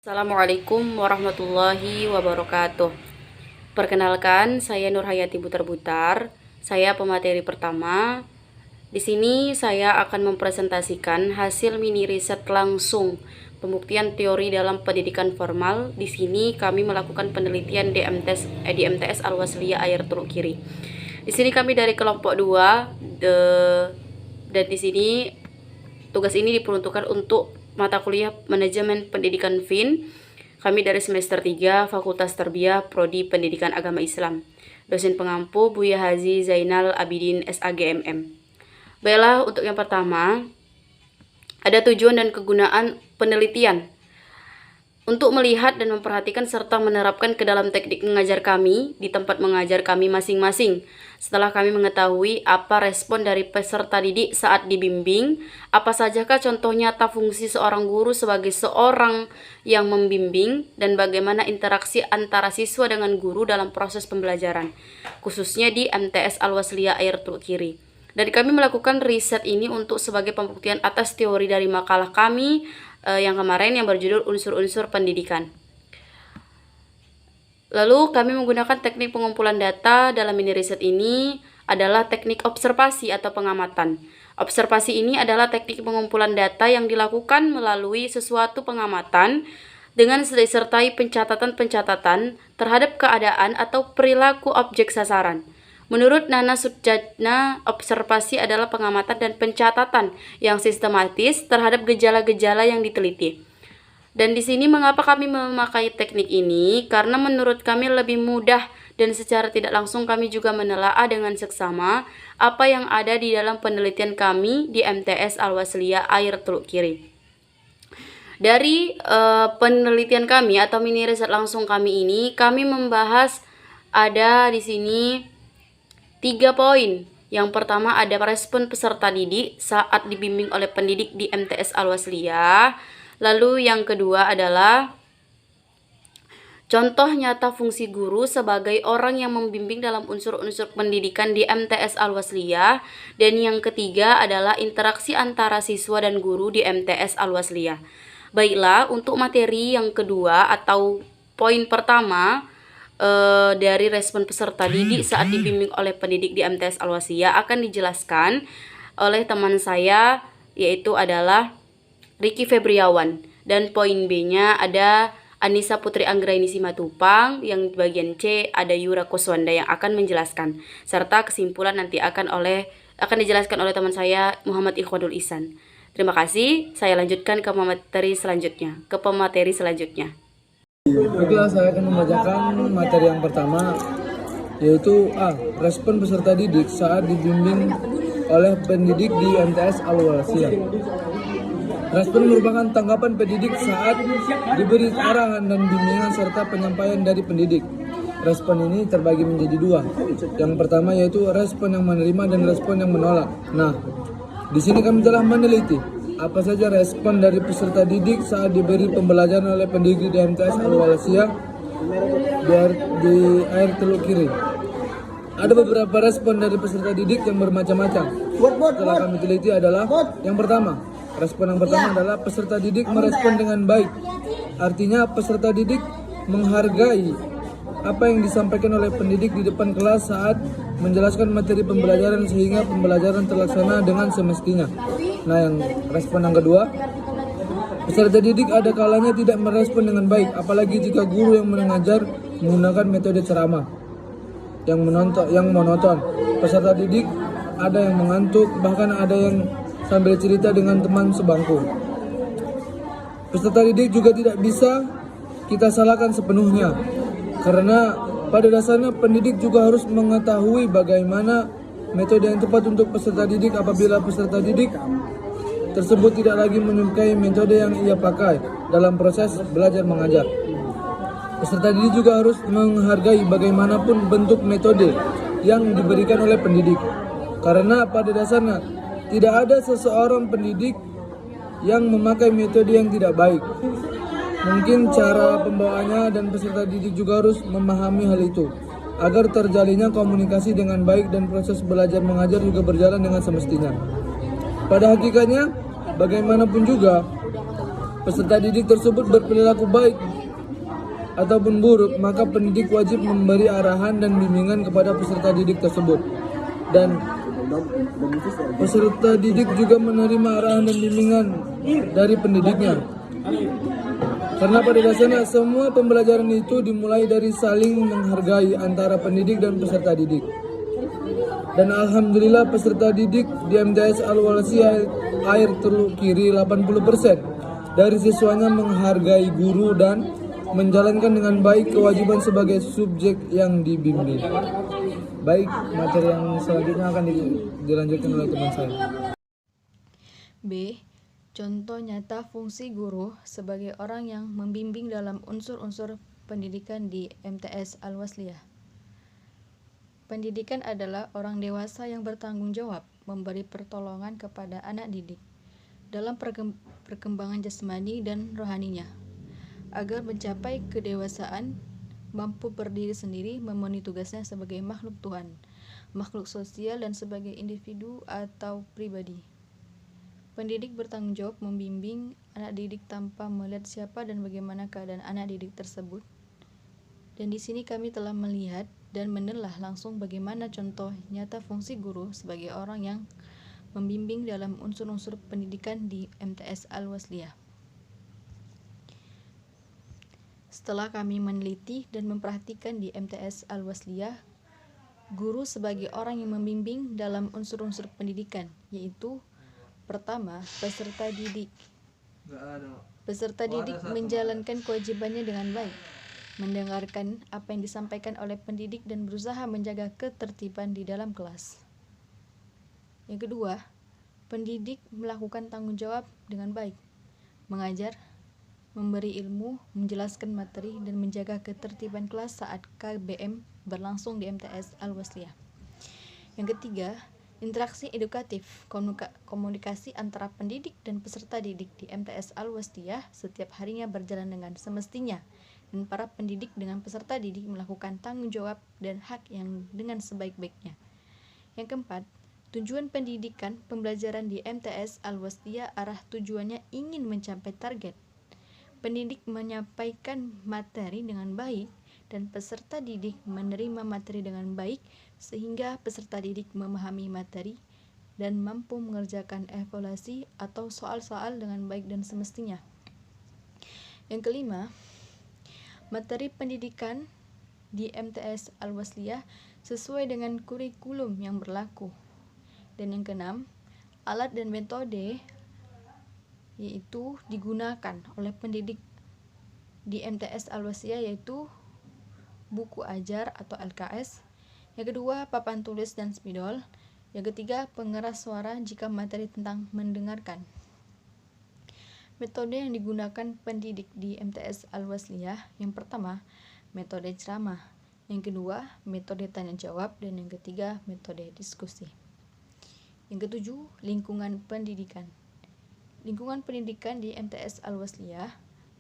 Assalamualaikum warahmatullahi wabarakatuh. Perkenalkan, saya Nur Hayati Butar-Butar. Saya pemateri pertama. Di sini saya akan mempresentasikan hasil mini riset langsung pembuktian teori dalam pendidikan formal. Di sini kami melakukan penelitian di MTS Al-Wasliyah Air Teluk Kiri. Di sini kami dari kelompok 2 dan di sini tugas ini diperuntukkan untuk mata kuliah Manajemen Pendidikan FIN. Kami dari semester 3 Fakultas Tarbiyah Prodi Pendidikan Agama Islam. Dosen pengampu Buya Haji Zainal Abidin SAGMM. Baiklah, untuk yang pertama, ada tujuan dan kegunaan penelitian. Untuk melihat dan memperhatikan serta menerapkan ke dalam teknik mengajar kami di tempat mengajar kami masing-masing. Setelah kami mengetahui apa respon dari peserta didik saat dibimbing, apa sajakah contoh nyata fungsi seorang guru sebagai seorang yang membimbing, dan bagaimana interaksi antara siswa dengan guru dalam proses pembelajaran, khususnya di MTS Al-Wasliyah Air Teluk Kiri. Dan kami melakukan riset ini untuk sebagai pembuktian atas teori dari makalah kami yang kemarin yang berjudul unsur-unsur pendidikan. Lalu kami menggunakan teknik pengumpulan data dalam mini riset ini adalah teknik observasi atau pengamatan. Observasi ini adalah teknik pengumpulan data yang dilakukan melalui sesuatu pengamatan dengan disertai pencatatan-pencatatan terhadap keadaan atau perilaku objek sasaran. Menurut Nana Sudjatna, observasi adalah pengamatan dan pencatatan yang sistematis terhadap gejala-gejala yang diteliti. Dan di sini mengapa kami memakai teknik ini? Karena menurut kami lebih mudah dan secara tidak langsung kami juga menelaah dengan seksama apa yang ada di dalam penelitian kami di MTS Al-Wasliyah Air Teluk Kiri. Dari penelitian kami atau mini riset langsung kami ini, kami membahas ada di sini 3 poin. Yang pertama ada respon peserta didik saat dibimbing oleh pendidik di MTS Al-Wasliyah. Lalu yang kedua adalah contoh nyata fungsi guru sebagai orang yang membimbing dalam unsur-unsur pendidikan di MTS Al-Wasliyah. Dan yang ketiga adalah interaksi antara siswa dan guru di MTS Al-Wasliyah. Baiklah, untuk materi yang kedua atau poin pertama dari respon peserta didik saat dibimbing oleh pendidik di MTS Al-Wasliyah akan dijelaskan oleh teman saya, yaitu adalah Ricky Febriawan. Dan poin B-nya ada Anissa Putri Anggraini Simatupang, yang di bagian C ada Yura Kuswanda yang akan menjelaskan, serta kesimpulan nanti akan dijelaskan oleh teman saya Muhammad Ikhwanul Ihsan. Terima kasih, saya lanjutkan ke pemateri selanjutnya. Baiklah, saya akan membacakan materi yang pertama, yaitu A. Respon peserta didik saat dibimbing oleh pendidik di MTS Al-Wasliyah. Respon merupakan tanggapan pendidik saat diberi arahan dan bimbingan serta penyampaian dari pendidik. Respon ini terbagi menjadi 2. Yang pertama yaitu respon yang menerima dan respon yang menolak. Nah, di sini kami telah meneliti apa saja respon dari peserta didik saat diberi pembelajaran oleh pendidik di MTS Al-Wasliyah di Air Teluk Kiri. Ada beberapa respon dari peserta didik yang bermacam-macam. Setelah kami teliti adalah yang pertama. Respon yang pertama adalah peserta didik merespon dengan baik. Artinya peserta didik menghargai apa yang disampaikan oleh pendidik di depan kelas saat menjelaskan materi pembelajaran sehingga pembelajaran terlaksana dengan semestinya. Nah, yang respon yang kedua, peserta didik ada kalanya tidak merespon dengan baik, apalagi jika guru yang mengajar menggunakan metode ceramah yang monoton. Peserta didik ada yang mengantuk, bahkan ada yang sambil cerita dengan teman sebangku. Peserta didik juga tidak bisa kita salahkan sepenuhnya, karena pada dasarnya pendidik juga harus mengetahui bagaimana metode yang tepat untuk peserta didik apabila peserta didik tersebut tidak lagi menyukai metode yang ia pakai dalam proses belajar mengajar. Peserta didik juga harus menghargai bagaimanapun bentuk metode yang diberikan oleh pendidik, karena pada dasarnya tidak ada seseorang pendidik yang memakai metode yang tidak baik. Mungkin cara pembawaannya dan peserta didik juga harus memahami hal itu agar terjalinnya komunikasi dengan baik dan proses belajar mengajar juga berjalan dengan semestinya. Pada hakikatnya, bagaimanapun juga, peserta didik tersebut berperilaku baik ataupun buruk, maka pendidik wajib memberi arahan dan bimbingan kepada peserta didik tersebut. Dan peserta didik juga menerima arahan dan bimbingan dari pendidiknya. Karena pada dasarnya semua pembelajaran itu dimulai dari saling menghargai antara pendidik dan peserta didik. Dan alhamdulillah peserta didik di MTS Al-Walsiyah Air Teluk Kiri 80% dari siswanya menghargai guru dan menjalankan dengan baik kewajiban sebagai subjek yang dibimbing. Baik, materi yang selanjutnya akan dilanjutkan oleh teman saya. B. Contoh nyata fungsi guru sebagai orang yang membimbing dalam unsur-unsur pendidikan di MTS Al-Walsiyah. Pendidikan adalah orang dewasa yang bertanggung jawab memberi pertolongan kepada anak didik dalam perkembangan jasmani dan rohaninya, agar mencapai kedewasaan, mampu berdiri sendiri, memenuhi tugasnya sebagai makhluk Tuhan, makhluk sosial, dan sebagai individu atau pribadi. Pendidik bertanggung jawab membimbing anak didik tanpa melihat siapa dan bagaimana keadaan anak didik tersebut. Dan di sini kami telah melihat dan menelah langsung bagaimana contoh nyata fungsi guru sebagai orang yang membimbing dalam unsur-unsur pendidikan di MTS Al-Walsiyah. Setelah kami meneliti dan memperhatikan di MTS Al-Walsiyah, guru sebagai orang yang membimbing dalam unsur-unsur pendidikan, yaitu pertama, peserta didik. Peserta didik menjalankan kewajibannya dengan baik, mendengarkan apa yang disampaikan oleh pendidik dan berusaha menjaga ketertiban di dalam kelas. Yang kedua, pendidik melakukan tanggung jawab dengan baik, mengajar, memberi ilmu, menjelaskan materi, dan menjaga ketertiban kelas saat KBM berlangsung di MTS Al-Walsiyah. Yang ketiga, interaksi edukatif, komunikasi antara pendidik dan peserta didik di MTS Al-Walsiyah setiap harinya berjalan dengan semestinya, dan para pendidik dengan peserta didik melakukan tanggung jawab dan hak yang dengan sebaik-baiknya. Yang keempat, tujuan pendidikan pembelajaran di MTS Al-Walsiyah arah tujuannya ingin mencapai target. Pendidik menyampaikan materi dengan baik dan peserta didik menerima materi dengan baik sehingga peserta didik memahami materi dan mampu mengerjakan evaluasi atau soal-soal dengan baik dan semestinya. Yang kelima, materi pendidikan di MTS Al-Walsiyah sesuai dengan kurikulum yang berlaku. Dan yang keenam, alat dan metode yaitu digunakan oleh pendidik di MTS Al-Walsiyah yaitu buku ajar atau LKS. Yang kedua, papan tulis dan spidol. Yang ketiga, pengeras suara jika materi tentang mendengarkan. Metode yang digunakan pendidik di MTS Al-Walsiyah, yang pertama, metode ceramah. Yang kedua, metode tanya jawab, dan yang ketiga, metode diskusi. Yang ketujuh, lingkungan pendidikan. Lingkungan pendidikan di MTS Al-Walsiyah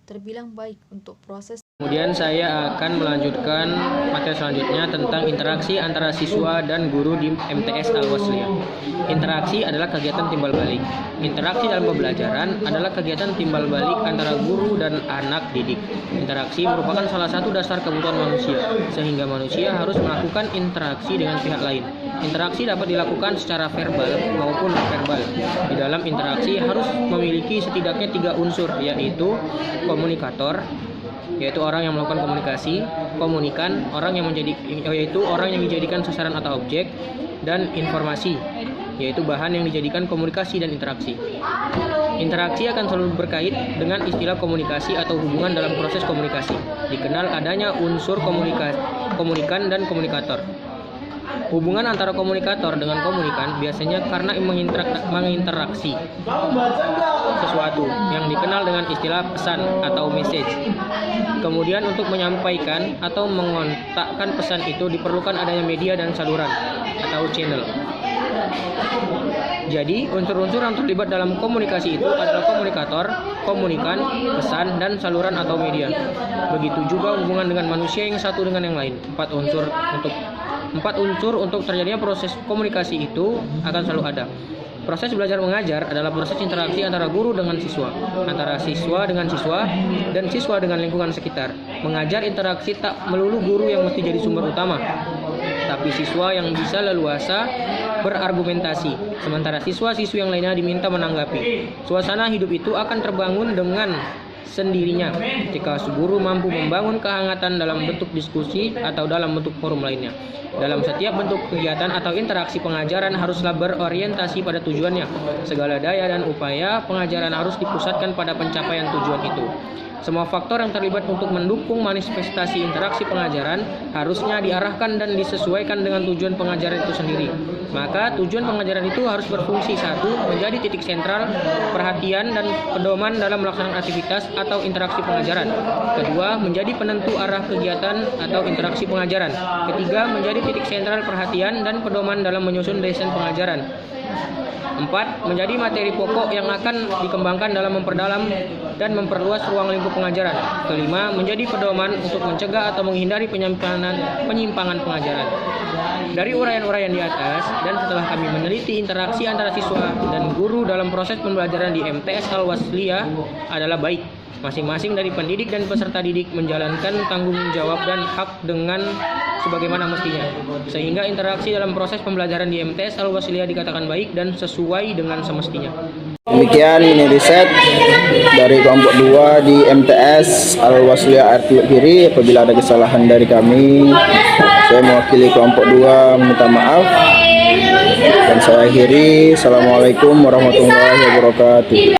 terbilang baik untuk proses. Kemudian saya akan melanjutkan materi selanjutnya tentang interaksi antara siswa dan guru di MTS Al-Walsiyah. Interaksi adalah kegiatan timbal balik. Interaksi dalam pembelajaran adalah kegiatan timbal balik antara guru dan anak didik. Interaksi merupakan salah satu dasar kebutuhan manusia, sehingga manusia harus melakukan interaksi dengan pihak lain. Interaksi dapat dilakukan secara verbal maupun non-verbal. Di dalam interaksi harus memiliki setidaknya 3 unsur, yaitu komunikator, yaitu orang yang melakukan komunikasi, komunikan, yaitu orang yang dijadikan sasaran atau objek, dan informasi, yaitu bahan yang dijadikan komunikasi dan interaksi. Interaksi akan selalu berkait dengan istilah komunikasi atau hubungan dalam proses komunikasi. Dikenal adanya unsur komunikan dan komunikator. Hubungan antara komunikator dengan komunikan biasanya karena menginteraksi sesuatu yang dikenal dengan istilah pesan atau message. Kemudian untuk menyampaikan atau mengontakkan pesan itu diperlukan adanya media dan saluran atau channel. Jadi unsur-unsur yang terlibat dalam komunikasi itu adalah komunikator, komunikan, pesan, dan saluran atau media. Begitu juga hubungan dengan manusia yang satu dengan yang lain. Empat unsur untuk terjadinya proses komunikasi itu akan selalu ada. Proses belajar mengajar adalah proses interaksi antara guru dengan siswa, antara siswa dengan siswa, dan siswa dengan lingkungan sekitar. Mengajar interaksi tak melulu guru yang mesti jadi sumber utama, tapi siswa yang bisa leluasa berargumentasi, sementara siswa-siswi yang lainnya diminta menanggapi. Suasana hidup itu akan terbangun dengan sendirinya jika guru mampu membangun kehangatan dalam bentuk diskusi atau dalam bentuk forum lainnya. Dalam setiap bentuk kegiatan atau interaksi pengajaran haruslah berorientasi pada tujuannya. Segala daya dan upaya pengajaran harus dipusatkan pada pencapaian tujuan itu. Semua faktor yang terlibat untuk mendukung manifestasi interaksi pengajaran harusnya diarahkan dan disesuaikan dengan tujuan pengajaran itu sendiri. Maka tujuan pengajaran itu harus berfungsi: 1. Menjadi titik sentral perhatian dan pedoman dalam melaksanakan aktivitas atau interaksi pengajaran. 2. Menjadi penentu arah kegiatan atau interaksi pengajaran. 3. Menjadi titik sentral perhatian dan pedoman dalam menyusun desain pengajaran. 4. Menjadi materi pokok yang akan dikembangkan dalam memperdalam dan memperluas ruang lingkup pengajaran. 5. Menjadi pedoman untuk mencegah atau menghindari penyimpangan pengajaran. Dari uraian-uraian di atas dan setelah kami meneliti interaksi antara siswa dan guru dalam proses pembelajaran di MTS Al-Wasliyah adalah baik. Masing-masing dari pendidik dan peserta didik menjalankan tanggung jawab dan hak dengan sebagaimana mestinya, sehingga interaksi dalam proses pembelajaran di MTS Al-Wasliyah dikatakan baik dan sesuai dengan semestinya. Demikian ini riset dari kelompok 2 di MTS Al-Wasliyah Air Teluk Kiri. Apabila ada kesalahan dari kami, saya mewakili kelompok 2 minta maaf. Dan saya akhiri. Assalamualaikum warahmatullahi wabarakatuh.